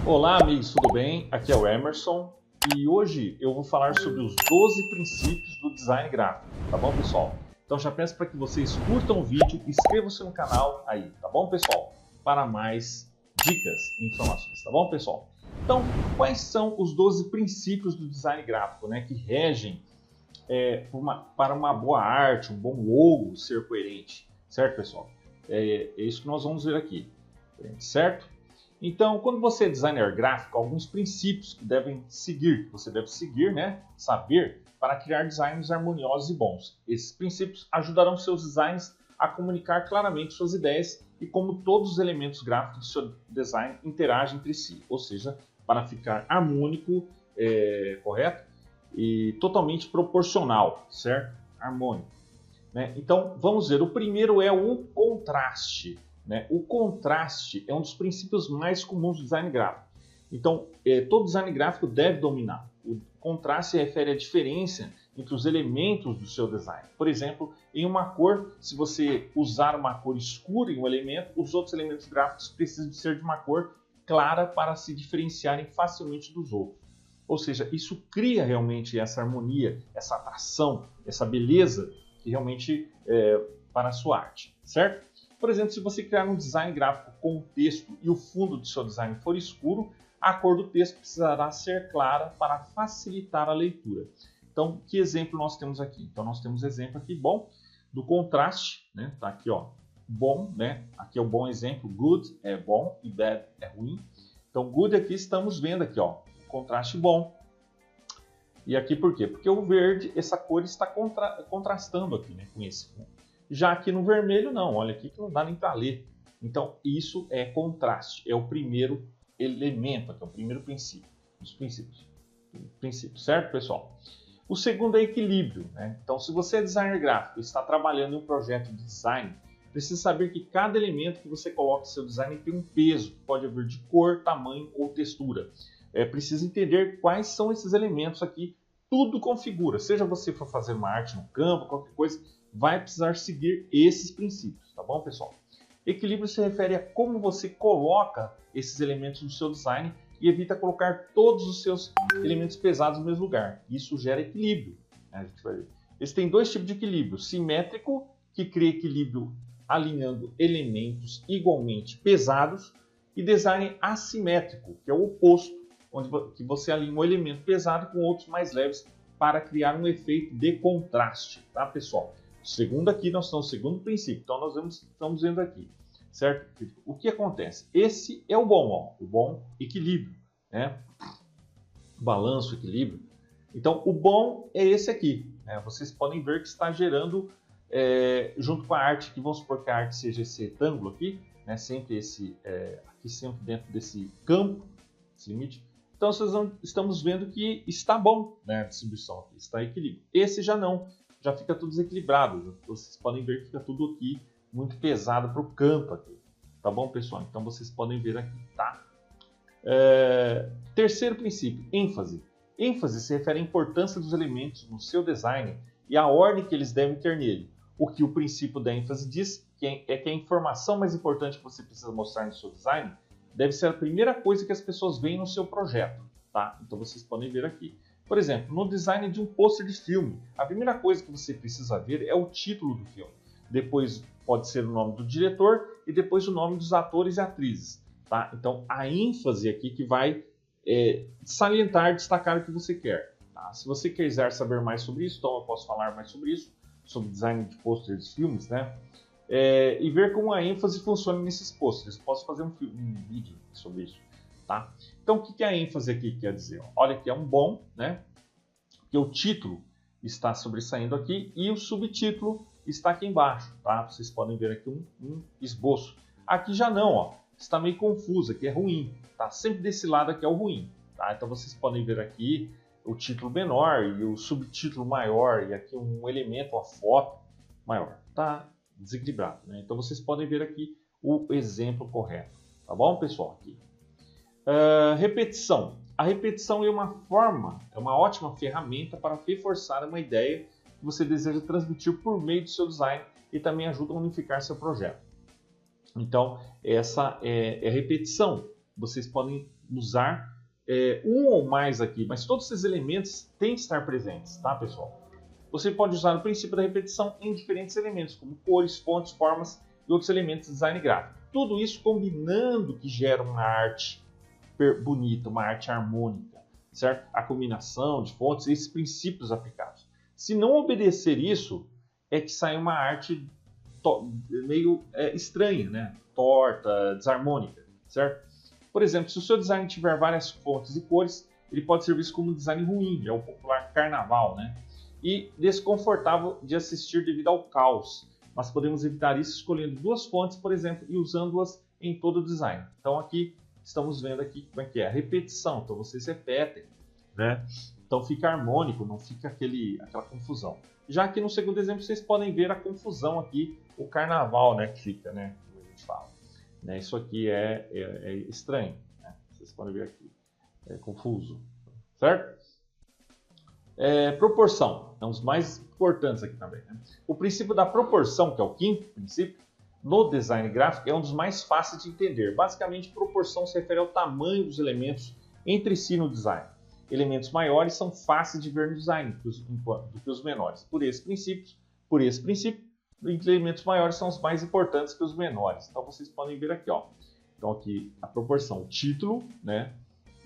Olá, amigos, tudo bem? Aqui é o Emerson e hoje eu vou falar sobre os 12 princípios do design gráfico, tá bom, pessoal? Então já peço para que vocês curtam o vídeo e inscrevam-se no canal aí, tá bom, pessoal? Para mais dicas e informações, tá bom, pessoal? Então, quais são os 12 princípios do design gráfico, né, que regem para uma boa arte, um bom logo ser coerente, certo, pessoal? É isso que nós vamos ver aqui, certo? Então, quando você é designer gráfico, alguns princípios que você deve seguir, né, saber, para criar designs harmoniosos e bons. Esses princípios ajudarão seus designs a comunicar claramente suas ideias e como todos os elementos gráficos do seu design interagem entre si, ou seja, para ficar harmônico, correto? E totalmente proporcional, certo? Harmônico, né? Então, vamos ver. O primeiro é o contraste, né? O contraste é um dos princípios mais comuns do design gráfico. Então, todo design gráfico deve dominar. O contraste se refere à diferença entre os elementos do seu design. Por exemplo, em uma cor, se você usar uma cor escura em um elemento, os outros elementos gráficos precisam ser de uma cor clara para se diferenciarem facilmente dos outros. Ou seja, isso cria realmente essa harmonia, essa atração, essa beleza que realmente para a sua arte, certo? Por exemplo, se você criar um design gráfico com o texto e o fundo do seu design for escuro, a cor do texto precisará ser clara para facilitar a leitura. Então, que exemplo nós temos aqui? Então, nós temos exemplo aqui, bom, do contraste, né? Tá aqui, ó, bom, né? Aqui é o bom exemplo, good é bom e bad é ruim. Então, good aqui estamos vendo aqui, ó, contraste bom. E aqui por quê? Porque o verde, essa cor está contrastando aqui, né, com esse. Já aqui no vermelho não, olha aqui que não dá nem para ler. Então isso é contraste, é o primeiro elemento, aqui, é o primeiro princípio, dos princípios, certo, pessoal? O segundo é equilíbrio, né? Então se você é designer gráfico e está trabalhando em um projeto de design, precisa saber que cada elemento que você coloca no seu design tem um peso, pode haver de cor, tamanho ou textura. Precisa entender quais são esses elementos aqui, tudo configura, seja você for fazer uma arte no Canva, qualquer coisa, vai precisar seguir esses princípios, tá bom, pessoal? Equilíbrio se refere a como você coloca esses elementos no seu design e evita colocar todos os seus elementos pesados no mesmo lugar. Isso gera equilíbrio, né? A gente vai ver. Existem dois tipos de equilíbrio: simétrico, que cria equilíbrio alinhando elementos igualmente pesados, e design assimétrico, que é o oposto, onde você alinha um elemento pesado com outros mais leves para criar um efeito de contraste, tá, pessoal? Segundo aqui, nós estamos no segundo princípio, então nós estamos vendo aqui, certo? O que acontece? Esse é o bom, ó, o bom equilíbrio, né? Balanço, equilíbrio. Então, o bom é esse aqui, né? Vocês podem ver que está gerando, junto com a arte, que vamos supor que a arte seja esse retângulo aqui, né? Sempre esse, aqui sempre dentro desse campo, esse limite. Então, estamos vendo que está bom, né, a distribuição aqui, está em equilíbrio. Esse já não, já fica tudo desequilibrado. Vocês podem ver que fica tudo aqui muito pesado para o canto aqui. Tá bom, pessoal? Então, vocês podem ver aqui, tá? Terceiro princípio, ênfase. ênfase se refere à importância dos elementos no seu design e a ordem que eles devem ter nele. O que o princípio da ênfase diz é que a informação mais importante que você precisa mostrar no seu design deve ser a primeira coisa que as pessoas veem no seu projeto, tá? Então vocês podem ver aqui. Por exemplo, no design de um pôster de filme, a primeira coisa que você precisa ver é o título do filme. Depois pode ser o nome do diretor e depois o nome dos atores e atrizes, tá? Então a ênfase aqui que vai salientar, destacar o que você quer, tá? Se você quiser saber mais sobre isso, então eu posso falar mais sobre isso, sobre design de pôster de filmes, né? E ver como a ênfase funciona nesses pôsteres. Posso fazer um vídeo sobre isso, tá? Então, o que a ênfase aqui quer dizer? Olha que é um bom, né? Que o título está sobressaindo aqui e o subtítulo está aqui embaixo, tá? Vocês podem ver aqui um esboço. Aqui já não, ó. Está meio confuso, aqui é ruim, tá? Sempre desse lado aqui é o ruim, tá? Então, vocês podem ver aqui o título menor e o subtítulo maior e aqui um elemento, a foto maior, tá? Desequilibrado, né? Então vocês podem ver aqui o exemplo correto, tá bom, pessoal? Aqui. Repetição. A repetição é uma ótima ferramenta para reforçar uma ideia que você deseja transmitir por meio do seu design e também ajuda a unificar seu projeto. Então, essa é a repetição. vocês podem usar um ou mais aqui, mas todos esses elementos têm que estar presentes, tá, pessoal? Você pode usar o princípio da repetição em diferentes elementos, como cores, fontes, formas e outros elementos de design gráfico. Tudo isso combinando que gera uma arte bonita, uma arte harmônica, certo? A combinação de fontes e esses princípios aplicados. Se não obedecer isso, é que sai uma arte meio estranha, né? Torta, desarmônica, certo? Por exemplo, se o seu design tiver várias fontes e cores, ele pode ser visto como um design ruim, é o popular carnaval, né? E desconfortável de assistir devido ao caos. Mas podemos evitar isso escolhendo duas fontes, por exemplo, e usando-as em todo o design. Então aqui estamos vendo aqui como é que é a repetição. Então vocês repetem, né? Então fica harmônico, não fica aquela confusão. Já aqui no segundo exemplo vocês podem ver a confusão aqui, o carnaval, né, que fica, né, como a gente fala. Né, isso aqui é estranho, né? Vocês podem ver aqui, é confuso, certo? Proporção, é um dos mais importantes aqui também. Né? O princípio da proporção, que é o quinto princípio, no design gráfico é um dos mais fáceis de entender. Basicamente, proporção se refere ao tamanho dos elementos entre si no design. Elementos maiores são fáceis de ver no design do que os menores. Por esse princípio, elementos maiores são os mais importantes que os menores. Então vocês podem ver aqui, ó. Então aqui a proporção, o título, né?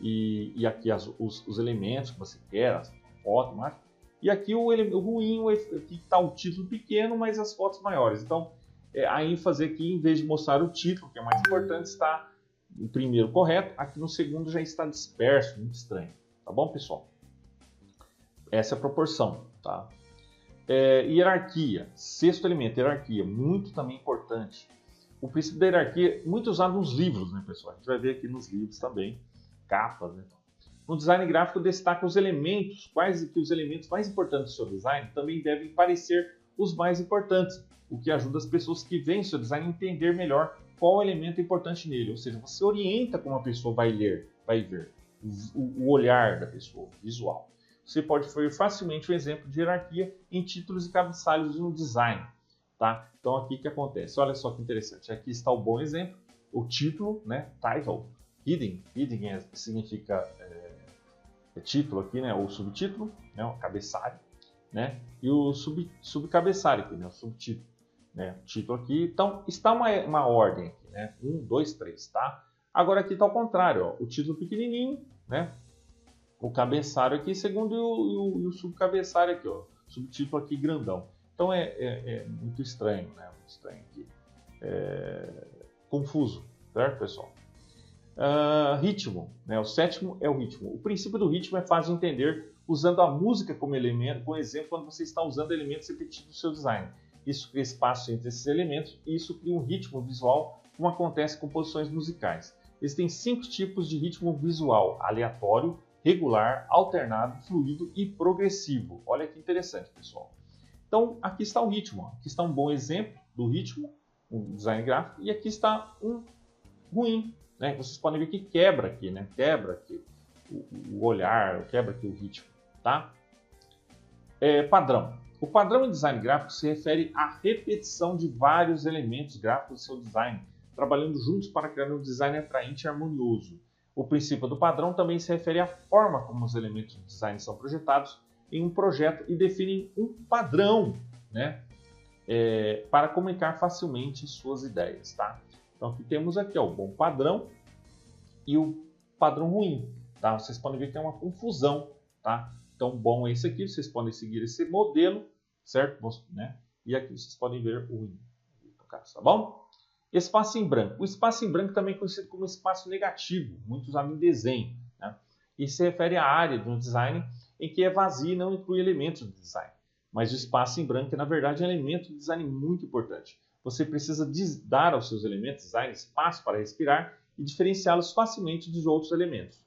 E aqui os elementos que você quer, as fotos, né? E aqui o ruim, aqui está o título pequeno, mas as fotos maiores. Então a ênfase aqui, em vez de mostrar o título, que é mais importante, está no primeiro correto, aqui no segundo já está disperso, muito estranho. Tá bom, pessoal? Essa é a proporção, tá? Hierarquia, sexto elemento, hierarquia, muito também importante. O princípio da hierarquia, muito usado nos livros, né, pessoal? A gente vai ver aqui nos livros também, capas, né? No design gráfico destaca os elementos, quais que os elementos mais importantes do seu design também devem parecer os mais importantes, o que ajuda as pessoas que veem o seu design a entender melhor qual elemento é importante nele. Ou seja, você orienta como a pessoa vai ler, vai ver, o olhar da pessoa, o visual. Você pode ver facilmente um exemplo de hierarquia em títulos e cabeçalhos no design. Tá? Então aqui que acontece, olha só que interessante, aqui está o bom exemplo, o título, né? Title, hidden significa título aqui, né? Ou subtítulo, né? O cabeçalho, né? E o subcabeçalho aqui, né? O subtítulo, né? O título aqui, então está uma ordem aqui, né? 1, 2, 3, tá? Agora aqui está ao contrário, ó, o título pequenininho, né? O cabeçalho aqui, segundo e o subcabeçalho aqui, ó, subtítulo aqui grandão. Então é muito estranho, né? Muito estranho aqui. Confuso, certo, pessoal? Ritmo, né? O sétimo é o ritmo. O princípio do ritmo é fácil de entender usando a música como elemento, como exemplo, quando você está usando elementos repetidos no seu design. Isso cria espaço entre esses elementos e isso cria um ritmo visual, como acontece com composições musicais. Existem 5 tipos de ritmo visual: aleatório, regular, alternado, fluido e progressivo. Olha que interessante, pessoal. Então, aqui está o ritmo. Aqui está um bom exemplo do ritmo, um design gráfico, e aqui está um ruim, né? Vocês podem ver que quebra aqui, né? Quebra aqui o olhar, quebra aqui o ritmo, tá? Padrão. O padrão em design gráfico se refere à repetição de vários elementos gráficos do seu design, trabalhando juntos para criar um design atraente e harmonioso. O princípio do padrão também se refere à forma como os elementos do design são projetados em um projeto e definem um padrão, né? Para comunicar facilmente suas ideias, tá? Então aqui temos aqui, ó, o bom padrão e o padrão ruim, tá? Vocês podem ver que é uma confusão, tá? Então bom é esse aqui, vocês podem seguir esse modelo, certo? Né? E aqui vocês podem ver o ruim, tá bom? Espaço em branco. O espaço em branco também é conhecido como espaço negativo, muito usado em desenho, né? E se refere à área do design em que é vazia e não inclui elementos do design. Mas o espaço em branco é, na verdade, um elemento do design muito importante. Você precisa dar aos seus elementos de design espaço para respirar e diferenciá-los facilmente dos outros elementos.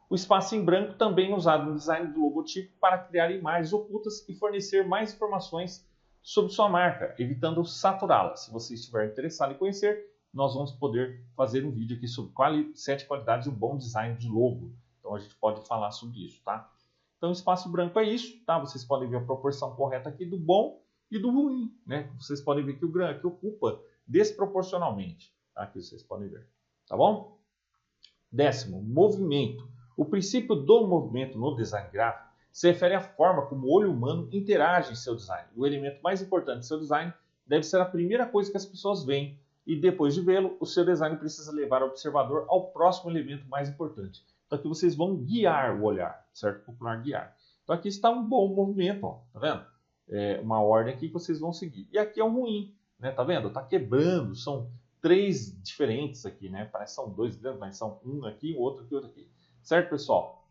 O espaço em branco também é usado no design do logotipo para criar imagens ocultas e fornecer mais informações sobre sua marca, evitando saturá-la. Se você estiver interessado em conhecer, nós vamos poder fazer um vídeo aqui sobre 7 qualidades de um bom design de logo. Então a gente pode falar sobre isso, tá? Então espaço branco é isso, tá? Vocês podem ver a proporção correta aqui do bom e do ruim, né? Vocês podem ver que o branco ocupa desproporcionalmente, tá? Aqui vocês podem ver, tá bom? Décimo, movimento. O princípio do movimento no design gráfico se refere à forma como o olho humano interage em seu design. O elemento mais importante de seu design deve ser a primeira coisa que as pessoas veem, e depois de vê-lo, o seu design precisa levar o observador ao próximo elemento mais importante. Então aqui vocês vão guiar o olhar, certo? Popular guiar. Então aqui está um bom movimento, ó, tá vendo? É uma ordem aqui que vocês vão seguir. E aqui é um ruim, né? Tá vendo? Tá quebrando, são 3 diferentes aqui, né? Parece que são 2 grandes, mas são um aqui, o outro aqui, outro aqui. Certo, pessoal?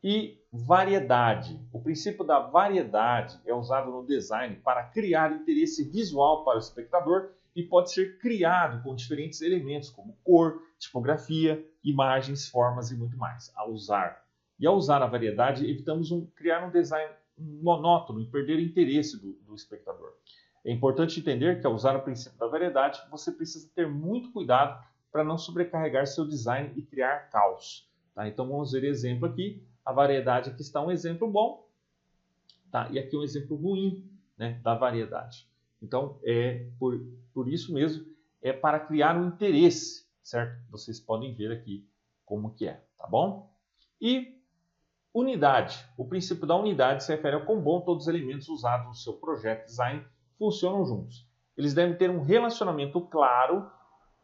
E variedade. O princípio da variedade é usado no design para criar interesse visual para o espectador e pode ser criado com diferentes elementos como cor, tipografia, imagens, formas e muito mais. Ao usar a variedade, evitamos criar um design monótono e perder o interesse do espectador. É importante entender que ao usar o princípio da variedade, você precisa ter muito cuidado para não sobrecarregar seu design e criar caos. Tá? Então vamos ver exemplo aqui. A variedade aqui está um exemplo bom, tá? E aqui um exemplo ruim, né, da variedade. Então, por isso mesmo, é para criar um interesse, certo? Vocês podem ver aqui como que é, tá bom? E unidade. O princípio da unidade se refere ao quão bom todos os elementos usados no seu projeto design funcionam juntos. Eles devem ter um relacionamento claro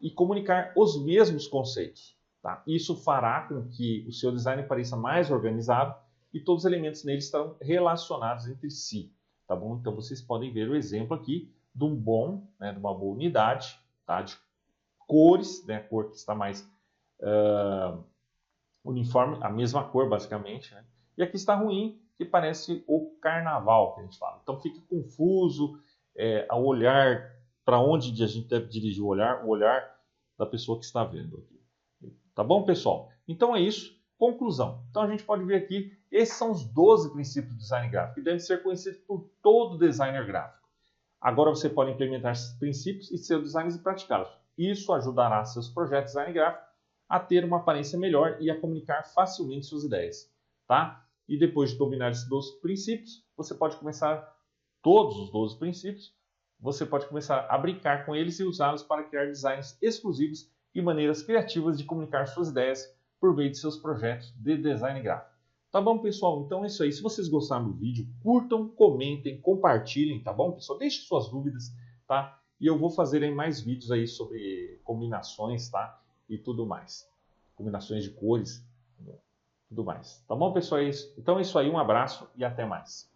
e comunicar os mesmos conceitos. Tá? Isso fará com que o seu design pareça mais organizado e todos os elementos nele estarão relacionados entre si. Tá bom? Então vocês podem ver o exemplo aqui de um bom, né, de uma boa unidade, tá? De cores, né, a cor que está mais uniforme, a mesma cor basicamente. Né? E aqui está ruim, que parece o carnaval que a gente fala. Então fica confuso ao olhar para onde a gente deve dirigir o olhar da pessoa que está vendo aqui. Tá bom, pessoal? Então é isso. Conclusão. Então a gente pode ver aqui, esses são os 12 princípios do design gráfico, que devem ser conhecidos por todo designer gráfico. Agora você pode implementar esses princípios e seus designs e praticá-los. Isso ajudará seus projetos de design gráfico a ter uma aparência melhor e a comunicar facilmente suas ideias. Tá? E depois de dominar esses 12 princípios, você pode começar, todos os 12 princípios, você pode começar a brincar com eles e usá-los para criar designs exclusivos e maneiras criativas de comunicar suas ideias por meio de seus projetos de design gráfico. Tá bom, pessoal? Então é isso aí. Se vocês gostaram do vídeo, curtam, comentem, compartilhem, tá bom, pessoal? Deixem suas dúvidas, tá? E eu vou fazer aí mais vídeos aí sobre combinações, tá? E tudo mais. Combinações de cores, tudo mais. Tá bom, pessoal? Então é isso aí. Um abraço e até mais.